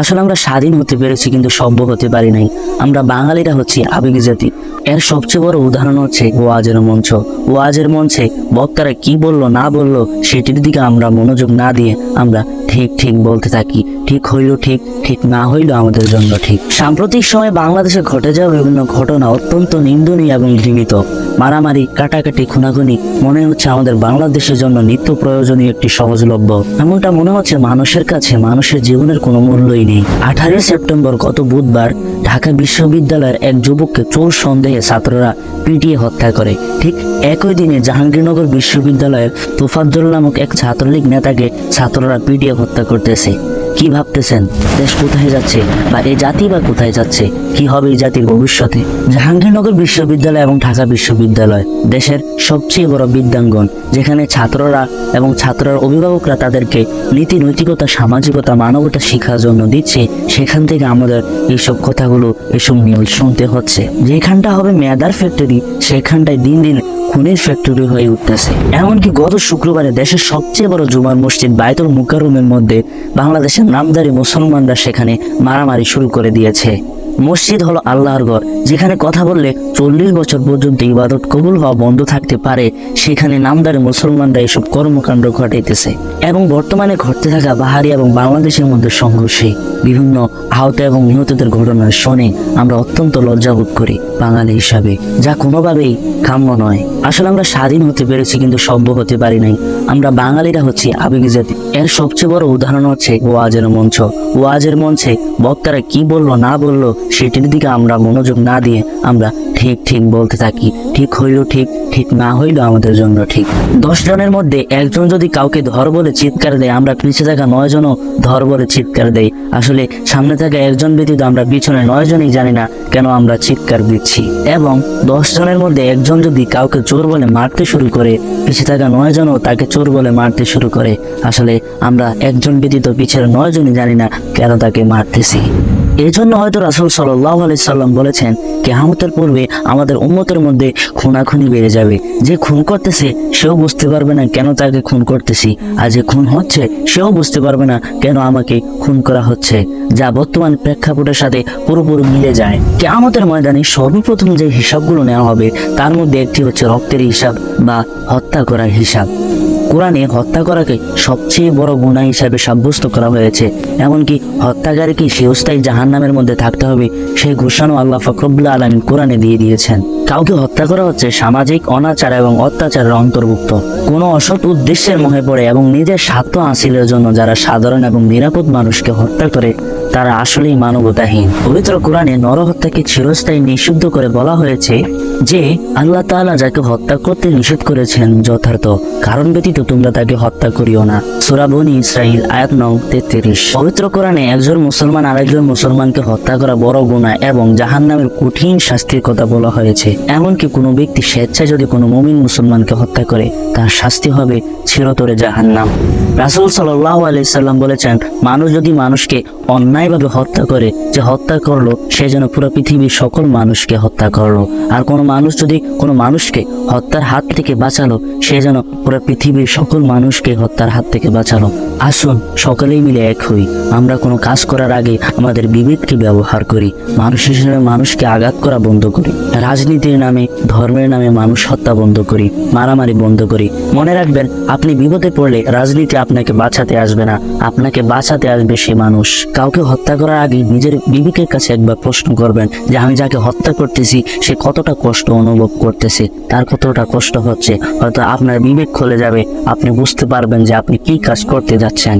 আসলে আমরা স্বাধীন হতে পেরেছি কিন্তু সভ্য হতে পারি নাই। আমরা বাঙালিরা হচ্ছি আবেগী জাতি। এর সবচেয়ে বড় উদাহরণ হচ্ছে ওয়াজের মঞ্চ। ওয়াজের মঞ্চে বক্তারা কি বললো না বললো সেটির দিকে আমরা মনোযোগ না দিয়ে আমরা ঠিক ঠিক বলতে থাকি। ঠিক হইলো ঠিক, ঠিক না হইলো আমাদের জন্য ঠিক। সাম্প্রতিক সময়ে বাংলাদেশে ঘটে যাওয়া বিভিন্ন ঘটনা অত্যন্ত নিন্দনীয় এবং ঘৃণিত। মারামারি, কাটাকাটি, খুনাখুনি মনে হচ্ছে আমাদের বাংলাদেশের জন্য নিত্য প্রয়োজনীয় একটি সহজলভ্য। এমনটা মনে হচ্ছে মানুষের কাছে মানুষের জীবনের কোনো মূল্যই নেই। 18 সেপ্টেম্বর গত বুধবার ঢাকা বিশ্ববিদ্যালয়ের এক যুবককে চোর সন্দেহে ছাত্ররা পিটিয়ে হত্যা করে। ঠিক একই দিনে জাহাঙ্গীরনগর বিশ্ববিদ্যালয়ের তোফাজ্জল নামক এক ছাত্রলীগ নেতাকে ছাত্ররা পিটিয়ে হত্যা করতেছে। কি ভাবতেছেন দেশ কোথায় যাচ্ছে, বা এই জাতি বা কোথায় যাচ্ছে, কি হবে এই জাতির ভবিষ্যতে? জাহাঙ্গীরনগর বিশ্ববিদ্যালয় এবং ঢাকা বিশ্ববিদ্যালয় দেশের সবচেয়ে বড় বিদ্যাঙ্গন, যেখানে ছাত্ররা এবং ছাত্রর অভিভাবকরা তাদেরকে নীতি নৈতিকতা, সামাজিকতা, মানবতা শিক্ষার জন্য দিচ্ছে। সেখান থেকে আমাদের এইসব কথাগুলো, এসব নিউজ শুনতে হচ্ছে। যেখানটা হবে মেয়াদার ফ্যাক্টরি, সেখানটায় দিন দিন খুনের ফ্যাক্টরি হয়ে উঠতেছে। এমনকি গত শুক্রবারে দেশের সবচেয়ে বড় জুমার মসজিদ বায়তুল মুকাররমের মধ্যে বাংলাদেশের নামধারী মুসলমানরা সেখানে মারামারি শুরু করে দিয়েছে। মসজিদ হলো আল্লাহর ঘর, যেখানে কথা বললে 40 বছর পর্যন্ত ইবাদত কবুল হওয়া বন্ধ থাকতে পারে। সেখানে নামদারি মুসলমানরা এসব কর্মকাণ্ড ঘটাইতেছে। এবং বর্তমানে ঘটতে থাকা বাহারি এবং বাংলাদেশের মধ্যে সংঘর্ষে বিভিন্ন আহত এবং নিহতদের ঘটনা শুনে আমরা অত্যন্ত লজ্জাবোধ করি বাঙালি হিসাবে, যা কোনোভাবেই কাম্য নয়। আসলে আমরা স্বাধীন হতে পেরেছি কিন্তু সভ্য হতে পারি নাই। আমরা বাঙালিরা হচ্ছি আবেগী জাতি। এর সবচেয়ে বড় উদাহরণ হচ্ছে ওয়াজের মঞ্চ। ওয়াজের মঞ্চে বক্তারা কি বললো না বললো সেটির দিকে আমরা মনোযোগ না দিয়ে আমরা ঠিক ঠিক বলতে থাকি। ঠিক হইলো ঠিক, ঠিক না হইলো আমাদের জন্য ঠিক। 10 জনের মধ্যে একজন যদি কাউকে ধর বলে চিৎকার দেয়, আমরা পিছিয়ে থাকা 9 জনও ধর বলে চিৎকার দেই। আসলে সামনে থাকা একজন ব্যতীত আমরা পিছনে 9 জনই জানি না কেন আমরা চিৎকার দিচ্ছি। এবং 10 জনের মধ্যে একজন যদি কাউকে চোর বলে মারতে শুরু করে, পিছিয়ে থাকা 9 জনও তাকে চোর বলে মারতে শুরু করে। আসলে আমরা একজন ব্যতীত পিছের 9 জনই জানি না কেন তাকে মারতেছি। এই জন্য হয়তো রাসূল সাল্লাল্লাহু আলাইহি সাল্লাম বলেছেন, কিয়ামতের পূর্বে আমাদের উম্মতের মধ্যে খুনাখুনি বেড়ে যাবে। যে খুন করতেছে সেও বুঝতে পারবে না কেন তাকে খুন করতেছি, আর যে খুন হচ্ছে সেও বুঝতে পারবে না কেন আমাকে খুন করা হচ্ছে, যা বর্তমান প্রেক্ষাপটের সাথে পুরোপুরি মিলে যায়। কিয়ামতের ময়দানে সর্বপ্রথম যে হিসাবগুলো নেওয়া হবে তার মধ্যে একটি হচ্ছে রক্তের হিসাব বা হত্যা করার হিসাব। কোরআনে হত্যা করাকে সবচেয়ে বড় গুনাহ হিসাবে সাব্যস্ত করা হয়েছে। এমনকি হত্যাকারীকে চিরস্থায়ী জাহান্নামের মধ্যে থাকতে হবে সেই ঘোষণা আল্লাহ পাক রব্বুল আলামিন কোরআনে দিয়ে দিয়েছেন। কাউকে হত্যা করা হচ্ছে সামাজিক অনাচার এবং অত্যাচারের অন্তর্ভুক্ত। কোনো অসৎ উদ্দেশ্যের মোহে পড়ে এবং নিজের স্বার্থ হাসিলের জন্য যারা সাধারণ এবং নিরাপদ মানুষকে হত্যা করে তারা আসলেই মানবতাহীন। পবিত্র কোরআনে নরহত্যাকে চিরস্থায়ী নিষিদ্ধ করে বলা হয়েছে যে আল্লাহ তাআলা যাকে হত্যা করতে নিষেধ করেছেন যথার্থ কারণ ব্যতীত তোমরা তাকে হত্যা করিও না। সূরা বনী ইসরাঈল আয়াত নং 33। পবিত্র কোরআনে একজন মুসলমান আরেকজন মুসলমানকে হত্যা করা বড় গুনাহ এবং জাহান্নামের কঠিন শাস্তির কথা বলা হয়েছে। এমনকি কোনো ব্যক্তি স্বেচ্ছায় যদি কোনো মুমিন মুসলমানকে হত্যা করে তার শাস্তি হবে চিরতরে জাহান্নাম। রাসূল সাল্লাল্লাহু আলাইহি সাল্লাম বলেছেন, মানুষ যদি মানুষকে অন্যায়ভাবে হত্যা করে, যে হত্যা করলো সে যেন পুরো পৃথিবীর সকল মানুষকে হত্যা করলো। আর কোনো মানুষ যদি কোনো মানুষকে হত্যার হাত থেকে বাঁচালো, সে যেন পুরো পৃথিবীর সকল মানুষকে হত্যার হাত থেকে বাঁচালো। আসুন সকলেই মিলে এক হই। আমরা কোনো কাজ করার আগে আমাদের বিবেককে ব্যবহার করি। মানুষ হিসেবে মানুষকে আঘাত করা বন্ধ করি। রাজনীতির নামে, ধর্মের নামে মানুষ হত্যা বন্ধ করি, মারামারি বন্ধ করি। মনে রাখবেন, আপনি বিপদে পড়লে রাজনীতি আপনাকে বাঁচাতে আসবে না, আপনাকে বাঁচাতে আসবে সে মানুষ। কাউকে হত্যা করার আগে নিজের বিবেকের কাছে একবার প্রশ্ন করবেন যে আমি যাকে হত্যা করতেছি সে কতটা কষ্ট অনুভব করতেছে, তার কতটা কষ্ট হচ্ছে। হয়তো আপনার বিবেক খুলে যাবে, আপনি বুঝতে পারবেন যে আপনি কি কাজ করতে যাচ্ছেন।